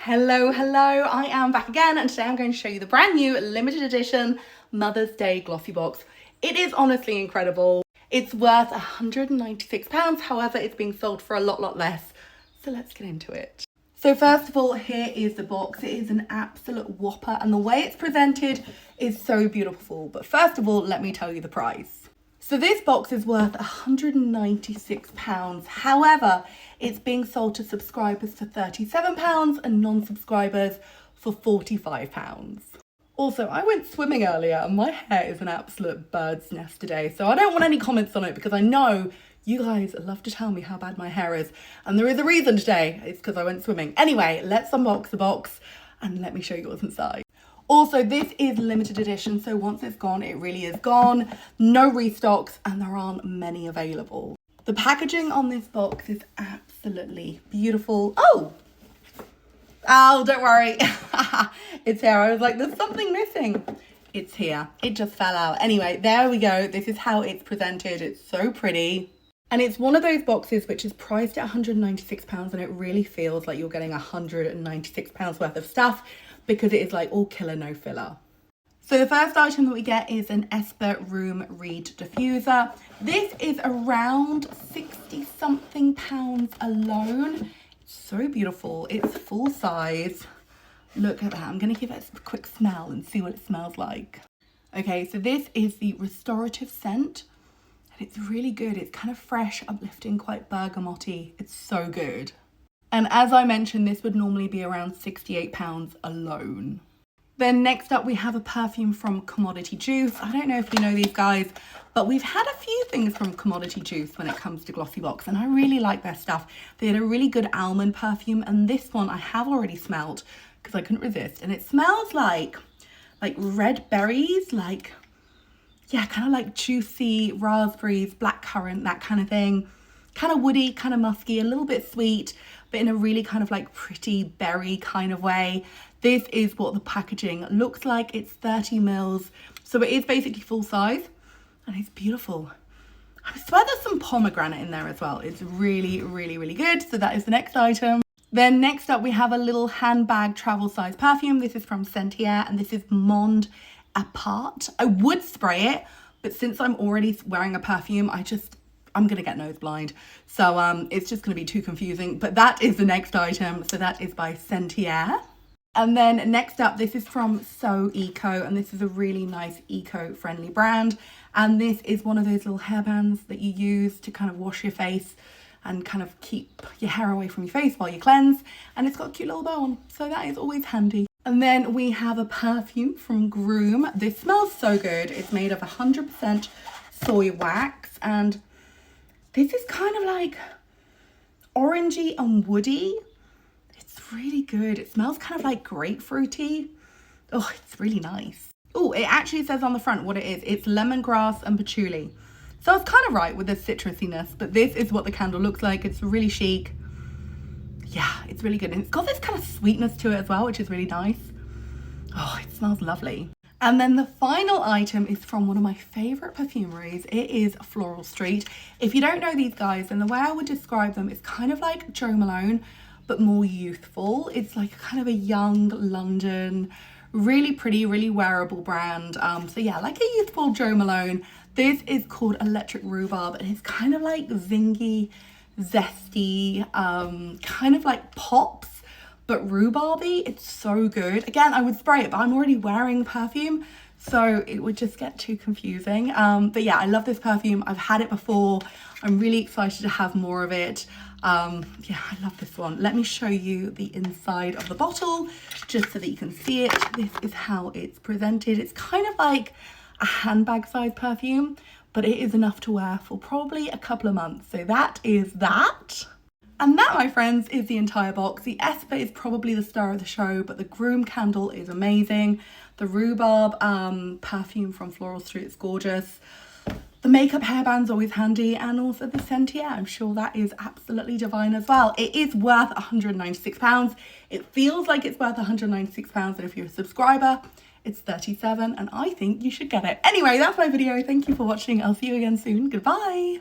Hello, I am back again and today I'm going to show you the brand new limited edition Mother's Day Glossybox. It is honestly incredible. It's worth £196, however it's being sold for a lot less. So let's get into it. So first of all, here is the box. It is an absolute whopper and the way it's presented is so beautiful. But first of all, let me tell you the price. So this box is worth £196. However, it's being sold to subscribers for £37 and non-subscribers for £45. Also, I went swimming earlier and my hair is an absolute bird's nest today. So I don't want any comments on it because I know you guys love to tell me how bad my hair is. And there is a reason today. It's because I went swimming. Anyway, let's unbox the box and let me show you what's inside. Also, this is limited edition, so once it's gone, it really is gone. No restocks, and there aren't many available. The packaging on this box is absolutely beautiful. Oh, don't worry. It's here. I was like, there's something missing. It's here. It just fell out. Anyway, there we go. This is how it's presented. It's so pretty. And it's one of those boxes which is priced at £196 and it really feels like you're getting £196 worth of stuff because it is like all killer, no filler. So the first item that we get is an Esper Room Reed Diffuser. This is around 60 something pounds alone. It's so beautiful. It's full size. Look at that. I'm going to give it a quick smell and see what it smells like. Okay, so this is the restorative scent. And it's really good. It's kind of fresh, uplifting, quite bergamoty. It's so good. And as I mentioned, this would normally be around £68 alone. Then next up, we have a perfume from Commodity Juice. I don't know if you know these guys, but we've had a few things from Commodity Juice when it comes to Glossybox, and I really like their stuff. They had a really good almond perfume, and this one I have already smelled because I couldn't resist. And it smells like red berries, kind of like juicy raspberries, blackcurrant, that kind of thing. Kind of woody, kind of musky, a little bit sweet, but in a really kind of like pretty berry kind of way. This is what the packaging looks like. It's 30 mils. So it is basically full size and it's beautiful. I swear there's some pomegranate in there as well. It's really good. So that is the next item. Then next up, we have a little handbag travel size perfume. This is from Sentier and this is Monde Apart. I would spray it, but since I'm already wearing a perfume, I'm going to get nose blind. So it's just going to be too confusing. But that is the next item. So that is by Sentier. And then next up, this is from So Eco. And this is a really nice eco-friendly brand. And this is one of those little hairbands that you use to kind of wash your face and kind of keep your hair away from your face while you cleanse. And it's got a cute little bow on. So that is always handy. And then we have a perfume from Groom. This smells so good. It's made of 100% soy wax. And this is kind of like orangey and woody. It's really good. It smells kind of like grapefruity. Oh, it's really nice. Oh, it actually says on the front what it is. It's lemongrass and patchouli. So I was kind of right with the citrusiness, but this is what the candle looks like. It's really chic. Yeah, it's really good. And it's got this kind of sweetness to it as well, which is really nice. Oh, it smells lovely. And then the final item is from one of my favorite perfumeries. It is Floral Street. If you don't know these guys, then the way I would describe them is kind of like Jo Malone, but more youthful. It's like kind of a young London, really pretty, really wearable brand. So yeah, like a youthful Jo Malone. This is called Electric Rhubarb and it's kind of like zingy, zesty, kind of like pops, but rhubarby. It's so good. Again, I would spray it, but I'm already wearing perfume, so it would just get too confusing. But yeah, I love this perfume. I've had it before. I'm really excited to have more of it. Yeah, I love this one. Let me show you the inside of the bottle just so that you can see it. This is how it's presented. It's kind of like a handbag size perfume, but it is enough to wear for probably a couple of months. So that is that. And that, my friends, is the entire box. The Esper is probably the star of the show, but the Groom candle is amazing. The Rhubarb perfume from Floral Street is gorgeous. The makeup hairband's always handy, and also the Sentier. I'm sure that is absolutely divine as well. It is worth £196. It feels like it's worth £196, and if you're a subscriber, it's £37, and I think you should get it. Anyway, that's my video. Thank you for watching. I'll see you again soon. Goodbye.